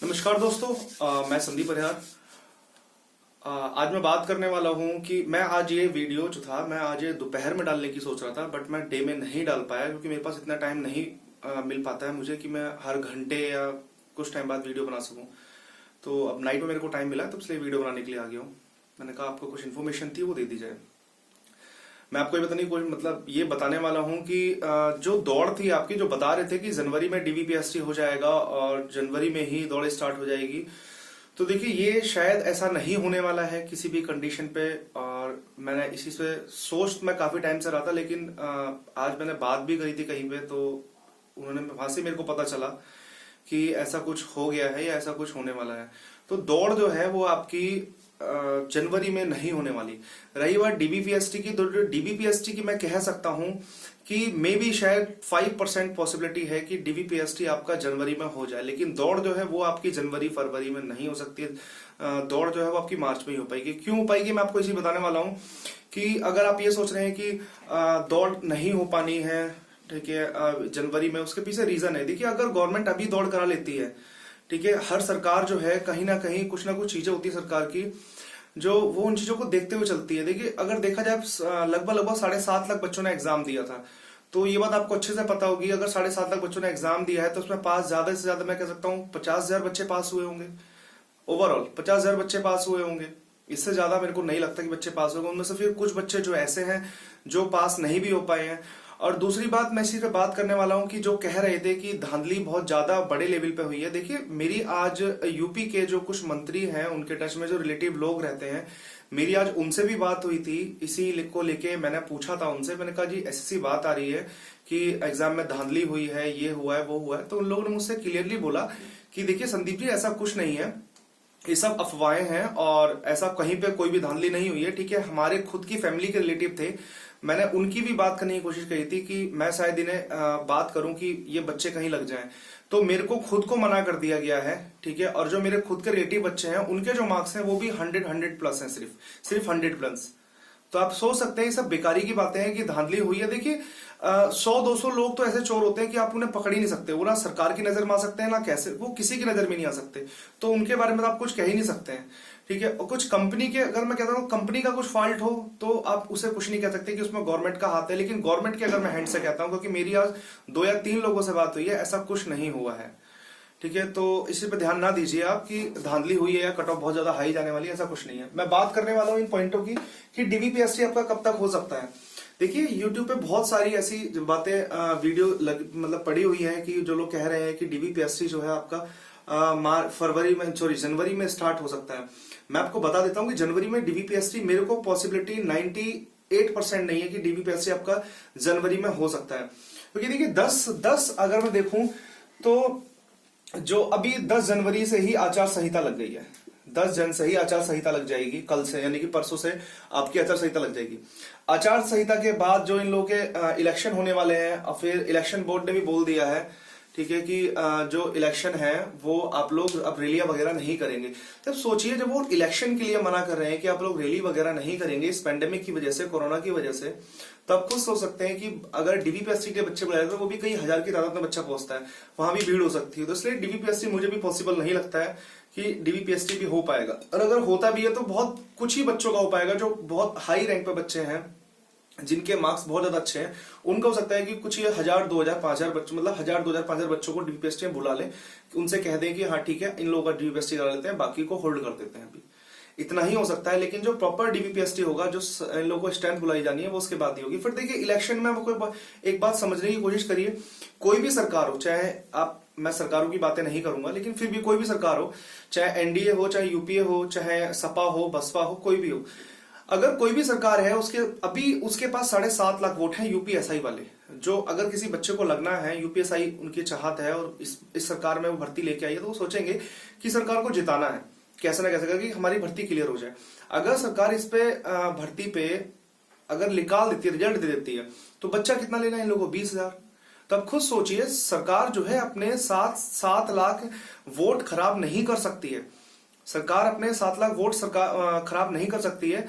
नमस्कार दोस्तों। मैं संदीप परिहार। आज मैं बात करने वाला हूं कि मैं आज ये वीडियो जो था मैं आज ये दोपहर में डालने की सोच रहा था, बट मैं डे में नहीं डाल पाया क्योंकि मेरे पास इतना टाइम नहीं मिल पाता है मुझे कि मैं हर घंटे या कुछ टाइम बाद वीडियो बना सकूं। तो अब नाइट में मेरे को टाइम मिला तो इसलिए वीडियो बनाने के लिए आ गया हूँ। मैंने कहा आपको कुछ इन्फॉर्मेशन थी वो दे दी जाए। मैं आपको ये बताने की कोशिश ये बताने वाला हूँ कि जो दौड़ थी आपकी, जो बता रहे थे कि जनवरी में डीवीपीएसटी हो जाएगा और जनवरी में ही दौड़ स्टार्ट हो जाएगी, तो देखिए ये शायद ऐसा नहीं होने वाला है किसी भी कंडीशन पे। और मैंने इसी से सोच मैं काफी टाइम से रहा था, लेकिन आज मैंने बात भी करी थी कहीं पे, तो उन्होंने वहां से मेरे को पता चला कि ऐसा कुछ हो गया है या ऐसा कुछ होने वाला है। तो दौड़ जो है वो आपकी जनवरी में नहीं होने वाली। रही बात डीबीपीएसटी की, तो डीबीपीएसटी की मैं कह सकता हूं कि मे बी शायद 5% पॉसिबिलिटी है कि डीबीपीएसटी आपका जनवरी में हो जाए, लेकिन दौड़ जो है वो आपकी जनवरी फरवरी में नहीं हो सकती है। दौड़ जो है वो आपकी मार्च में ही हो पाएगी। क्यों हो पाएगी मैं आपको इसी बताने वाला हूं कि अगर आप ये सोच रहे हैं कि दौड़ नहीं हो पानी है, ठीक है, जनवरी में, उसके पीछे रीजन है। देखिए अगर गवर्नमेंट अभी दौड़ करा लेती है, ठीक है, हर सरकार जो है कहीं ना कहीं कुछ ना कुछ चीजें होती है सरकार की जो वो उन चीजों को देखते हुए चलती है। देखिए अगर देखा जाए लगभग 7.5 लाख बच्चों ने एग्जाम दिया था, तो ये बात आपको अच्छे से पता होगी। अगर 7.5 लाख बच्चों ने एग्जाम दिया है तो उसमें पास ज्यादा से ज्यादा मैं कह सकता हूँ 50,000 बच्चे पास हुए होंगे। ओवरऑल 50,000 बच्चे पास हुए होंगे। इससे ज्यादा मेरे को नहीं लगता कि बच्चे पास होंगे। उनमें से फिर कुछ बच्चे जो ऐसे हैं जो पास नहीं भी हो पाए हैं। और दूसरी बात मैं इसी पे बात करने वाला हूं कि जो कह रहे थे कि धांधली बहुत ज्यादा बड़े लेवल पे हुई है। देखिए मेरी आज यूपी के जो कुछ मंत्री हैं उनके टच में जो रिलेटिव लोग रहते हैं, मेरी आज उनसे भी बात हुई थी। इसी को लेके मैंने पूछा था उनसे, मैंने कहा जी ऐसी बात आ रही है कि एग्जाम में धांधली हुई है, ये हुआ है वो हुआ है। तो उन लोगों ने मुझसे क्लियरली बोला कि देखिए संदीप जी ऐसा कुछ नहीं है, ये सब अफवाहें हैं और ऐसा कहीं पे कोई भी धांधली नहीं हुई है। ठीक है, हमारे खुद की फैमिली के रिलेटिव थे, मैंने उनकी भी बात करने की कोशिश करी थी कि मैं शायद इन्हें बात करूं कि ये बच्चे कहीं लग जाएं, तो मेरे को खुद को मना कर दिया गया है। ठीक है, और जो मेरे खुद के रिलेटिव बच्चे हैं उनके जो मार्क्स हैं वो भी 100 प्लस हैं, सिर्फ 100 प्लस। तो आप सोच सकते हैं ये सब बेकारी की बातें हैं कि धांधली हुई है। देखिए 100-200 लोग तो ऐसे चोर होते हैं कि आप उन्हें पकड़ ही नहीं सकते। वो ना सरकार की नजर में आ सकते हैं, ना कैसे वो किसी की नजर में नहीं आ सकते, तो उनके बारे में तो आप कुछ कह ही नहीं सकते हैं। ठीक है, और कुछ कंपनी के, अगर मैं कहता हूँ कंपनी का कुछ फॉल्ट हो तो आप उसे कुछ नहीं कह सकते कि उसमें गवर्नमेंट का हाथ है। लेकिन गवर्नमेंट के अगर मैं हैंड से कहता हूँ, क्योंकि मेरी आज 2 या 3 लोगों से बात हुई है, ऐसा कुछ नहीं हुआ है। ठीक है, तो इसी पे ध्यान ना दीजिए आप कि धांधली हुई है या कट ऑफ बहुत ज्यादा हाई जाने वाली है, ऐसा कुछ नहीं है। मैं बात करने वाला हूं इन पॉइंटों की कि डीवीपीएसटी आपका कब तक हो सकता है। देखिए यूट्यूब पे बहुत सारी ऐसी बातें वीडियो मतलब पड़ी हुई है कि जो लोग कह रहे हैं कि डीवीपीएसटी जो है आपका जनवरी में स्टार्ट हो सकता है। मैं आपको बता देता हूं कि जनवरी में डीवीपीएसटी मेरे को पॉसिबिलिटी 98% नहीं है कि डीवीपीएसटी आपका जनवरी में हो सकता है। क्योंकि देखिए 10 अगर मैं देखूं तो जो अभी 10 जनवरी से ही आचार संहिता लग गई है, 10 जन से ही आचार संहिता लग जाएगी, कल से यानी कि परसों से आपकी आचार संहिता लग जाएगी। आचार संहिता के बाद जो इन लोगों के इलेक्शन होने वाले हैं, और फिर इलेक्शन बोर्ड ने भी बोल दिया है, ठीक है, कि जो इलेक्शन है वो आप लोग अब रैलियां वगैरह नहीं करेंगे। जब सोचिए जब वो इलेक्शन के लिए मना कर रहे हैं कि आप लोग रैली वगैरह नहीं करेंगे इस पेंडेमिक की वजह से, कोरोना की वजह से, तो आप खुद सोच सकते हैं कि अगर डीवीपीएसटी के बच्चे बुलाए तो वो भी कई हजार की तादाद में बच्चा पहुंचता है, वहां भी भीड़ हो सकती है। तो इसलिए डीवीपीएसटी मुझे भी पॉसिबल नहीं लगता है कि डीवीपीएसटी भी हो पाएगा। और अगर होता भी है तो बहुत कुछ ही बच्चों का हो पाएगा जो बहुत हाई रैंक पे बच्चे हैं, जिनके मार्क्स बहुत ज्यादा अच्छे हैं। उनका हो सकता है कि कुछ ये 1000, 2000, 5000 बच्चों, मतलब 1000, 2000, 5000 बच्चों को डीवीपीएसटी में बुला लें, उनसे कह दें कि हाँ ठीक है इन लोगों का डीवीपीएसटी करा लेते हैं, बाकी को होल्ड कर देते हैं। अभी इतना ही हो सकता है, लेकिन जो प्रॉपर डीवीपीएसटी होगा, जो इन लोगों को स्ट्रेंथ बुलाई जानी है, वो उसके बाद ही होगी। फिर देखिए इलेक्शन में आपको एक बात समझने की कोशिश करिए, कोई भी सरकार हो, चाहे आप, मैं सरकारों की बातें नहीं करूंगा, लेकिन फिर भी कोई भी सरकार हो, चाहे एनडीए हो, चाहे यूपीए हो, चाहे सपा हो, बसपा हो, कोई भी हो, अगर कोई भी सरकार है उसके पास 7.5 लाख वोट हैं यूपीएसआई वाले। जो अगर किसी बच्चे को लगना है, यूपीएसआई उनकी चाहत है और इस सरकार में वो भर्ती लेके आई है, तो वो सोचेंगे कि सरकार को जिताना है कैसे ना कैसे करके, हमारी भर्ती क्लियर हो जाए। अगर सरकार इस पे भर्ती पे अगर निकाल देती है, रिजल्ट दे देती है, तो बच्चा कितना लेना है इन लोगों को? 20,000। तब खुद सोचिए सरकार जो है अपने 7 लाख वोट खराब नहीं कर सकती है। सरकार अपने 7 लाख वोट खराब नहीं कर सकती है।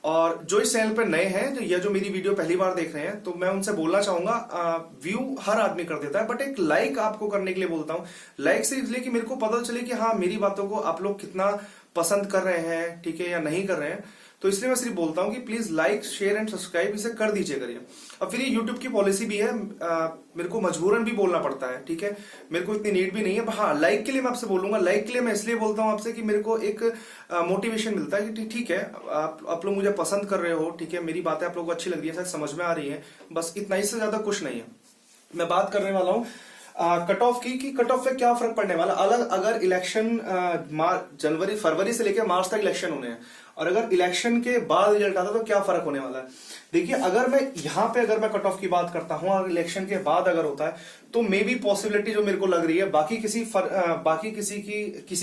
और जो इस चैनल पर नए हैं, जो मेरी वीडियो पहली बार देख रहे हैं, तो मैं उनसे बोलना चाहूंगा, व्यू हर आदमी कर देता है, बट एक लाइक आपको करने के लिए बोलता हूं। लाइक से इसलिए कि मेरे को पता चले कि हाँ, मेरी बातों को आप लोग कितना पसंद कर रहे हैं, ठीक है, या नहीं कर रहे हैं। तो इसलिए मैं सिर्फ बोलता हूं कि please like, share and subscribe इसे कर दीजिए करिए। और फिर ये यूट्यूब की पॉलिसी भी है, मेरे को मजबूरन भी बोलना पड़ता है, ठीक है, मेरे को इतनी नीड भी नहीं है। हाँ, लाइक के लिए मैं आपसे बोलूंगा, लाइक के लिए मैं इसलिए बोलता हूं आपसे कि मेरे को एक मोटिवेशन मिलता है कि ठीक है, आप लोग मुझे पसंद कर रहे हो, ठीक है, मेरी बातें आप लोगों को अच्छी लग रही है, शायद समझ में आ रही है, बस इतना, इससे ज्यादा कुछ नहीं है। मैं बात करने वाला हूं कट ऑफ की, कि कट ऑफ पे क्या फर्क पड़ने वाला। अलग अगर इलेक्शन जनवरी फरवरी से लेकर मार्च तक इलेक्शन होने हैं, और अगर इलेक्शन के बाद रिजल्ट आता तो क्या फर्क होने वाला है। देखिए, अगर मैं यहाँ पे अगर मैं कट ऑफ की बात करता हूं और इलेक्शन के बाद अगर होता है, तो मे बी पॉसिबिलिटी जो मेरे को लग रही है, बाकी किसी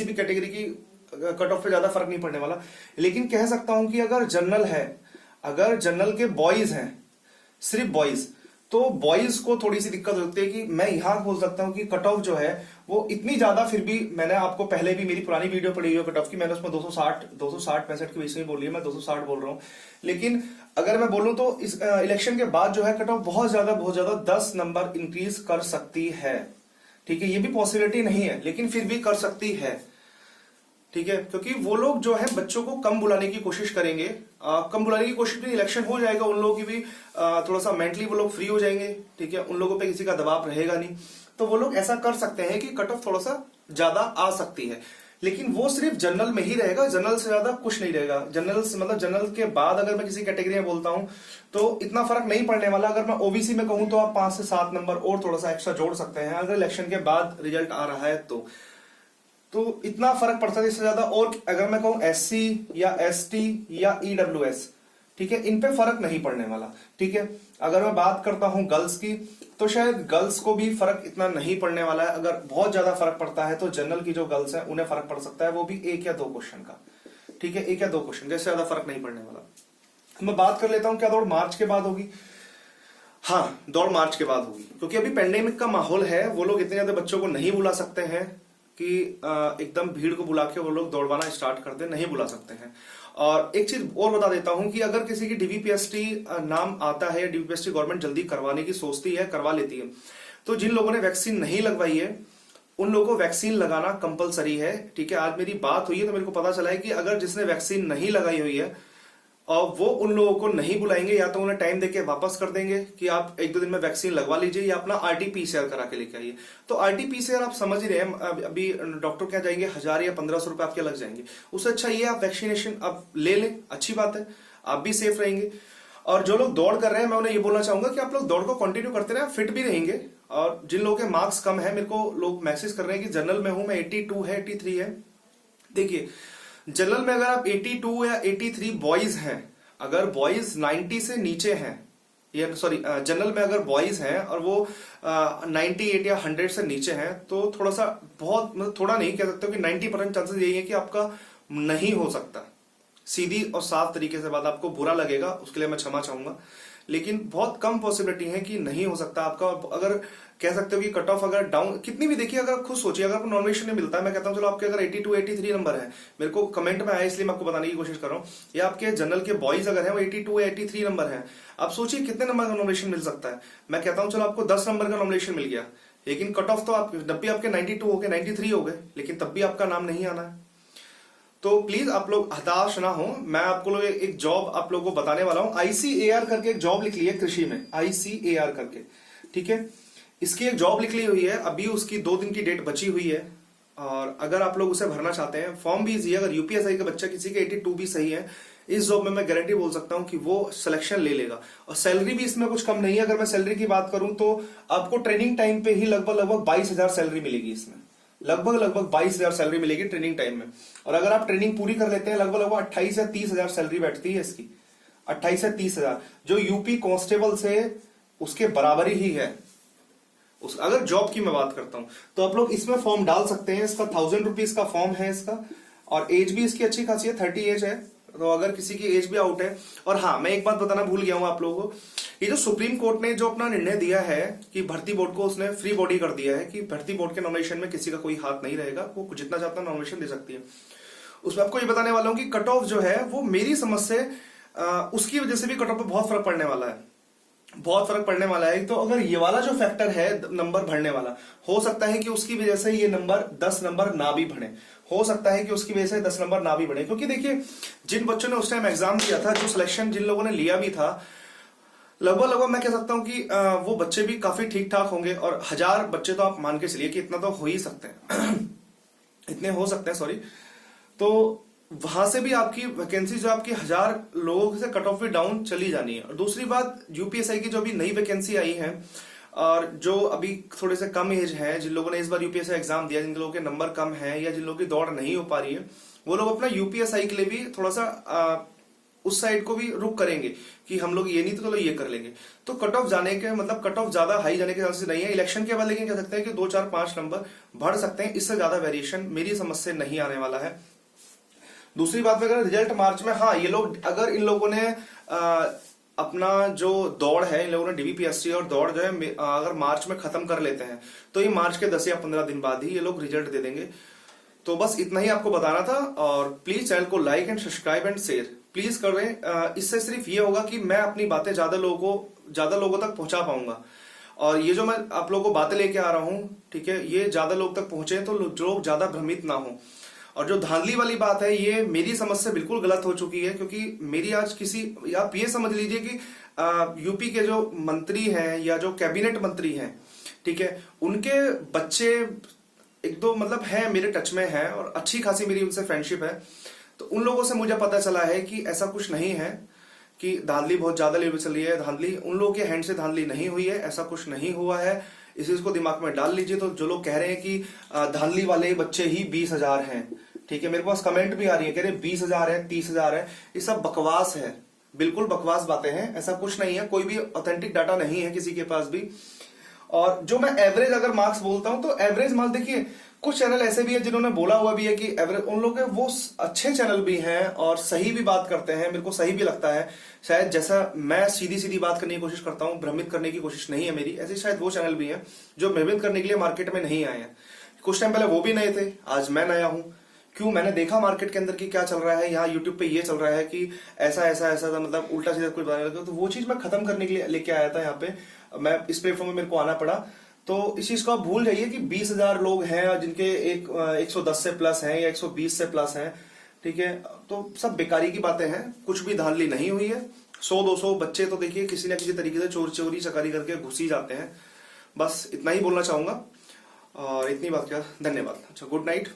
भी कैटेगरी की कट ऑफ पे ज्यादा फर्क नहीं पड़ने वाला। लेकिन कह सकता हूं कि अगर जनरल है, अगर जनरल के बॉयज हैं, सिर्फ बॉयज, तो बॉयज को थोड़ी सी दिक्कत होती है। कि मैं यहां बोल सकता हूं कि कट ऑफ जो है वो इतनी ज्यादा, फिर भी मैंने आपको पहले भी मेरी पुरानी वीडियो पड़ी हुई है कट ऑफ की, मैंने उसमें 260 65 के बीच में बोली है, मैं 260 बोल रहा हूं। लेकिन अगर मैं बोलूं तो इस इलेक्शन के बाद जो है कट ऑफ बहुत ज्यादा 10 नंबर इंक्रीज कर सकती है, ठीक है, ये भी पॉसिबिलिटी नहीं है, लेकिन फिर भी कर सकती है, ठीक है, क्योंकि वो लोग जो है बच्चों को कम बुलाने की कोशिश करेंगे। कम बुलाने की कोशिश भी, इलेक्शन हो जाएगा, उन लोगों की भी थोड़ा सा मेंटली वो लोग फ्री हो जाएंगे, ठीक है, उन लोगों पे किसी का दबाव रहेगा नहीं, तो वो लोग ऐसा कर सकते हैं कि कट ऑफ थोड़ा सा ज्यादा आ सकती है। लेकिन वो सिर्फ जनरल में ही रहेगा, जनरल से ज्यादा कुछ नहीं रहेगा। जनरल से मतलब जनरल के बाद अगर मैं किसी कैटेगरी में बोलता हूं तो इतना फर्क नहीं पड़ने वाला। अगर मैं ओबीसी में कहूं तो आप 5 से 7 नंबर और थोड़ा सा एक्स्ट्रा जोड़ सकते हैं, अगर इलेक्शन के बाद रिजल्ट आ रहा है तो इतना फर्क पड़ता है, इससे ज्यादा। और अगर मैं कहूं एससी या एसटी या ईडब्ल्यूएस, ठीक है, इन पे फर्क नहीं पड़ने वाला, ठीक है। अगर मैं बात करता हूं गर्ल्स की, तो शायद गर्ल्स को भी फर्क इतना नहीं पड़ने वाला है। अगर बहुत ज्यादा फर्क पड़ता है तो जनरल की जो गर्ल्स हैं उन्हें फर्क पड़ सकता है, वो भी 1 या 2 क्वेश्चन का, ठीक है, 1 या 2 क्वेश्चन, जैसे ज्यादा फर्क नहीं पड़ने वाला। मैं बात कर लेता हूं क्या दौड़ मार्च के बाद होगी। हाँ, दौड़ मार्च के बाद होगी, क्योंकि अभी पेंडेमिक का माहौल है, वो लोग इतने ज्यादा बच्चों को नहीं बुला सकते हैं कि एकदम भीड़ को बुला के वो लोग दौड़वाना स्टार्ट कर दे, नहीं बुला सकते हैं। और एक चीज और बता देता हूं कि अगर किसी की डीवीपीएसटी नाम आता है, डीवीपीएसटी गवर्नमेंट जल्दी करवाने की सोचती है, करवा लेती है, तो जिन लोगों ने वैक्सीन नहीं लगवाई है उन लोगों को वैक्सीन लगाना कंपलसरी है, ठीक है। आज मेरी बात हुई है तो मेरे को पता चला है कि अगर जिसने वैक्सीन नहीं लगाई हुई है और वो उन लोगों को नहीं बुलाएंगे, या तो उन्हें टाइम देके वापस कर देंगे कि आप 1-2 दिन में वैक्सीन लगवा लीजिए, या अपना आरटीपीसीआर करा के लेके आइए। तो आरटीपीसीआर आप समझ ही रहे हैं, अभी डॉक्टर क्या जाएंगे, 1000 या 1500 रुपए आपके लग जाएंगे। उससे अच्छा ये आप वैक्सीनेशन आप ले लें, अच्छी बात है, आप भी सेफ रहेंगे। और जो लोग दौड़ कर रहे हैं, मैं उन्हें ये बोलना चाहूंगा कि आप लोग दौड़ को कंटिन्यू करते रहे, फिट भी रहेंगे। और जिन लोगों के मार्क्स कम है, मेरे को लोग मैसेज कर रहे हैं कि जनरल में हूं मैं, 82 है, 83 है। देखिए, जनरल में अगर आप 82 या 83 बॉयज हैं, अगर बॉयज 90 से नीचे हैं, या सॉरी जनरल में अगर बॉयज हैं और वो 98 या 100 से नीचे हैं, तो थोड़ा सा, बहुत मतलब थोड़ा नहीं कह सकते कि 90% चांसेस यही है कि आपका नहीं हो सकता। सीधी और साफ तरीके से बात, आपको बुरा लगेगा उसके लिए मैं क्षमा चाहूंगा, लेकिन बहुत कम पॉसिबिलिटी है कि नहीं हो सकता आपका। अगर कह सकते हो कि कट ऑफ अगर डाउन कितनी भी, देखिए अगर खुद सोचिए, अगर आपको नॉमिनेशन नहीं मिलता है, मैं कहता हूं चलो आपके अगर 82 83 नंबर है, मेरे को कमेंट में आया इसलिए मैं आपको बताने की कोशिश कर रहा हूं, या आपके जनरल के बॉयज अगर है वो 82 या 83 नंबर है, आप सोचिए कितने नंबर का नॉमिनेशन मिल सकता है। मैं कहता हूं चलो आपको 10 नंबर का नॉमिनेशन मिल गया, लेकिन कट ऑफ तो आप जब भी आपके 92 हो गए, 93 हो गए, लेकिन तब भी आपका नाम नहीं आना है। तो प्लीज आप लोग हताश ना हो। मैं आपको लोग एक जॉब आप लोगों को बताने वाला हूं, ICAR करके एक जॉब लिख ली है कृषि में, ICAR करके, ठीक है, इसकी एक जॉब लिख ली हुई है, अभी उसकी 2 दिन की डेट बची हुई है। और अगर आप लोग उसे भरना चाहते हैं, फॉर्म भी इजी है। अगर यूपीएसआई का बच्चा किसी के 82 भी सही है, इस जॉब में मैं गारंटी बोल सकता हूं कि वो सिलेक्शन ले लेगा। और सैलरी भी इसमें कुछ कम नहीं है। अगर मैं सैलरी की बात करूं तो आपको ट्रेनिंग टाइम पे ही लगभग 22,000 सैलरी मिलेगी इसमें, लगभग 22,000 सैलरी मिलेगी ट्रेनिंग टाइम में। और अगर आप ट्रेनिंग पूरी कर लेते हैं, लगभग 28 से 30,000 सैलरी बैठती है इसकी, 28 से 30,000, जो यूपी कांस्टेबल से उसके बराबर ही है। अगर जॉब की मैं बात करता हूं तो आप लोग इसमें फॉर्म डाल सकते हैं। इसका 1000 रुपीज का फॉर्म है इसका, और एज भी इसकी अच्छी खासी है, 30 एज है। तो अगर किसी की एज भी आउट है, और हाँ मैं एक बात बताना भूल गया हूं आप लोगों को, ये जो सुप्रीम कोर्ट ने जो अपना निर्णय दिया है कि भर्ती बोर्ड को उसने फ्री बॉडी कर दिया है कि भर्ती बोर्ड के नॉमिनेशन में किसी का कोई हाथ नहीं रहेगा, वो जितना चाहता नॉमिनेशन दे सकती है। उसमें आपको ये बताने वाला हूं कि कट ऑफ जो है वो मेरी समझ से उसकी वजह से भी कट ऑफ पे बहुत फर्क पड़ने वाला है, बहुत फर्क पड़ने वाला है। तो अगर ये वाला जो फैक्टर है नंबर बढ़ने वाला, हो सकता है कि उसकी वजह से ये नंबर 10 नंबर ना भी बढ़े, हो सकता है कि उसकी वजह से 10 नंबर ना भी बढ़े। क्योंकि देखिए जिन बच्चों ने उस टाइम एग्जाम दिया था, जो सिलेक्शन जिन लोगों ने लिया भी था, लगभग लगभग मैं कह सकता हूं कि वो बच्चे भी काफी ठीक ठाक होंगे। और 1000 बच्चे तो आप मान के चलिए कि इतना तो हो ही सकते हैं इतने हो सकते हैं, सॉरी। तो वहां से भी आपकी वैकेंसी जो आपकी 1000 लोगों से कट ऑफ भी डाउन चली जानी है। और दूसरी बात, यूपीएसआई की जो अभी नई वैकेंसी आई है और जो अभी थोड़े से कम एज है, जिन लोगों ने इस बार यूपीएसआई एग्जाम दिया, जिन लोगों के नंबर कम है या जिन लोगों की दौड़ नहीं हो पा रही है, वो लोग अपना यूपीएसआई के लिए भी थोड़ा सा उस साइड को भी रुक करेंगे कि हम लोग ये नहीं तो चलो ये कर लेंगे। तो कट ऑफ जाने के मतलब कट ऑफ ज्यादा हाई जाने के चांसेस नहीं है इलेक्शन के बाद, लेकिन कह सकते हैं कि 2 4 5 नंबर बढ़ सकते हैं। इससे ज्यादा वेरिएशन मेरी समझ से नहीं आने वाला है। दूसरी बात में अगर रिजल्ट मार्च में, हाँ ये लोग अगर इन लोगों ने अपना जो दौड़ है, इन लोगों ने डीबीपीएससी और दौड़ जो है अगर मार्च में खत्म कर लेते हैं, तो ये मार्च के 10 या 15 दिन बाद ही ये लोग रिजल्ट दे देंगे। तो बस इतना ही आपको बताना था। और प्लीज चैनल को like and subscribe and share please कर दें। इससे सिर्फ ये होगा कि मैं अपनी बातें ज्यादा लोगों तक पहुंचा पाऊंगा। और ये जो मैं आप लोगों को बातें लेके आ रहा हूं, ठीक है, ये ज्यादा लोग तक पहुंचे तो लोग ज्यादा भ्रमित ना हो। और जो धांधली वाली बात है, ये मेरी समझ से बिल्कुल गलत हो चुकी है। क्योंकि मेरी आज आप ये समझ लीजिए कि यूपी के जो मंत्री हैं या जो कैबिनेट मंत्री हैं, ठीक है, उनके बच्चे एक दो मतलब है मेरे टच में है और अच्छी खासी मेरी उनसे फ्रेंडशिप है। तो उन लोगों से मुझे पता चला है कि ऐसा कुछ नहीं है कि धांधली बहुत ज्यादा लेवल चली है। धांधली उन लोगों के हैंड से धांधली नहीं हुई है, ऐसा कुछ नहीं हुआ है। इस चीज को दिमाग में डाल लीजिए। तो जो लोग कह रहे हैं कि धांधली वाले बच्चे ही 20,000 हैं, ठीक है, मेरे पास कमेंट भी आ रही है, कह रहे 20,000 है, 30,000 है, ये सब बकवास है, बिल्कुल बकवास बातें हैं। ऐसा कुछ नहीं है, कोई भी ऑथेंटिक डाटा नहीं है किसी के पास भी। और जो मैं एवरेज अगर मार्क्स बोलता हूं, तो एवरेज मार्क्स देखिए, कुछ चैनल ऐसे भी है जिन्होंने बोला हुआ भी है कि एवरेज, उन लोग के वो अच्छे चैनल भी हैं और सही भी बात करते हैं, मेरे को सही भी लगता है। शायद जैसा मैं सीधी सीधी बात करने की कोशिश करता हूं, भ्रमित करने की कोशिश नहीं है मेरी, ऐसे शायद वो चैनल भी हैं जो भ्रमित करने के लिए मार्केट में नहीं आए हैं। कुछ टाइम पहले वो भी नए थे, आज मैं नया हूं। क्यों? मैंने देखा मार्केट के अंदर की क्या चल रहा है, यहाँ यूट्यूब पे ये चल रहा है कि ऐसा ऐसा ऐसा था, मतलब उल्टा सीधा कुछ बताने लगा। तो वो चीज मैं खत्म करने के लिए लेके आया था यहाँ पे, मैं इस प्लेटफॉर्म में मेरे को आना पड़ा। तो इस चीज को आप भूल जाइए कि 20,000 लोग हैं जिनके 110 से प्लस हैं या 120 से प्लस हैं, ठीक है, तो सब बेकारी की बातें हैं, कुछ भी धांधली नहीं हुई है। 100-200 बच्चे तो देखिए किसी न किसी तरीके से चोरी चकारी करके घुस ही जाते हैं। बस इतना ही बोलना चाहूंगा और इतनी बात क्या, धन्यवाद। अच्छा, गुड नाइट।